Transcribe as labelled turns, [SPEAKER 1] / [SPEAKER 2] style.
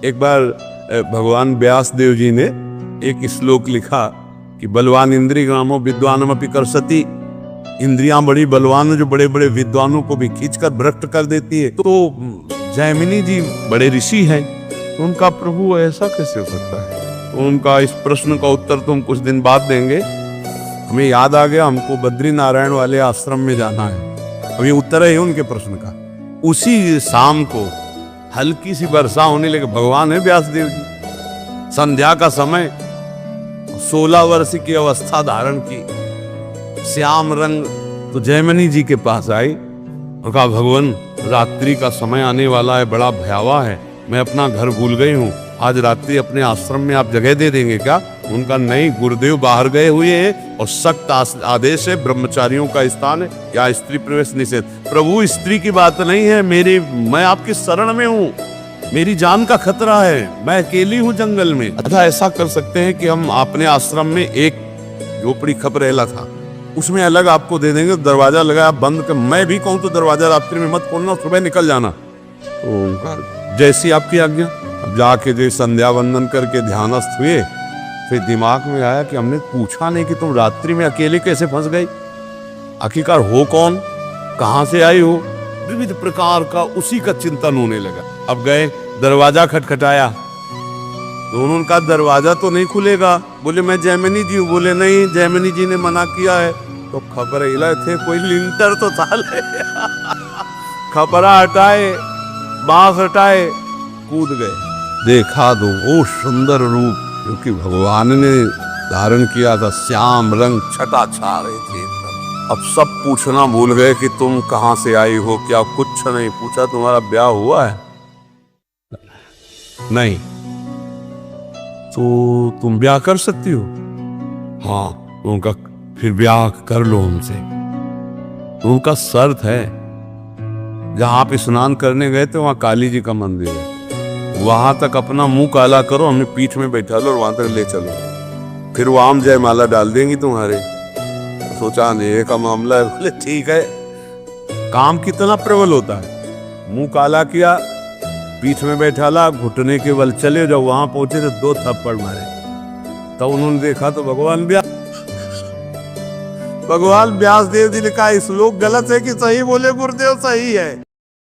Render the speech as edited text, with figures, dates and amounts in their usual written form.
[SPEAKER 1] एक बार भगवान व्यास देव जी ने एक श्लोक लिखा कि बलवान इंद्रिय ग्रामो विद्वानमपि कर्षति, इंद्रियां बड़ी बलवान है जो बड़े बड़े विद्वानों को भी खींचकर भ्रष्ट कर देती है। तो जैमिनी जी बड़े ऋषि हैं, तो उनका प्रभु ऐसा कैसे हो सकता है? तो उनका इस प्रश्न का उत्तर तो हम कुछ दिन बाद देंगे। हमें याद आ गया, हमको बद्री नारायण वाले आश्रम में जाना है। अब ये उत्तर है उनके प्रश्न का। उसी शाम को हल्की सी वर्षा होने लगी। भगवान है व्यासदेव जी, संध्या का समय, 16 वर्ष की अवस्था धारण की, श्याम रंग। तो जैमिनी जी के पास आई और कहा, भगवान रात्रि का समय आने वाला है, बड़ा भयावह है, मैं अपना घर भूल गई हूँ, आज रात्रि अपने आश्रम में आप जगह दे देंगे क्या? उनका नहीं, गुरुदेव बाहर गए हुए हैं और सख्त आदेश है, ब्रह्मचारियों का स्थान है, या स्त्री प्रवेश निषेध। प्रभु स्त्री की बात नहीं है, मैं आपकी शरण में हूँ, मेरी जान का खतरा है, मैं अकेली हूँ जंगल में। अच्छा, ऐसा कर सकते हैं कि हम अपने आश्रम में एक झोपड़ी खपरेला था, उसमें अलग आपको दे देंगे, दरवाजा लगाया बंद कर। मैं भी कहूँ तो दरवाजा रात्रि में मत खोलना, सुबह निकल जाना। तो जैसी आपकी आज्ञा। अब जाके जो संध्या वंदन करके ध्यानस्थ हुए, फिर दिमाग में आया कि हमने पूछा नहीं कि तुम रात्रि में अकेले कैसे फंस गई, आखिरकार हो कौन, कहां से आई हो, विविध प्रकार का उसी का चिंतन होने लगा। अब गए, दरवाजा खटखटाया, तो उन्होंने कहा दरवाजा तो नहीं खुलेगा। बोले मैं जैमिनी जी हूँ। बोले नहीं, जैमिनी जी ने मना किया है। तो खबर हिला थे, कोई लिंटर तो था खपरा हटाए, बांस हटाए, कूद गए। देखा दो वो सुंदर रूप क्योंकि भगवान ने धारण किया था, श्याम रंग, छटा छा रहे थे। अब सब पूछना भूल गए कि तुम कहां से आई हो, क्या कुछ नहीं पूछा, तुम्हारा ब्याह हुआ है? नहीं। तो तुम ब्याह कर सकती हो? हाँ। उनका फिर ब्याह कर लो हमसे। उनका शर्त है, जहां आप स्नान करने गए थे वहां काली जी का मंदिर है, वहां तक अपना मुंह काला करो, हमें पीठ में बैठा लो और वहां तक ले चलो, फिर वो आम जयमाला डाल देंगी तुम्हारे। सोचा नहीं का मामला है। बोले ठीक है। काम कितना प्रबल होता है। मुंह काला किया, पीठ में बैठा ला, घुटने के बल चले। जब वहां पहुंचे तो 2 थप्पड़ मारे। तब उन्होंने देखा तो भगवान व्यास देव जी ने कहा, इस लोग गलत है कि सही? बोले गुरुदेव सही है।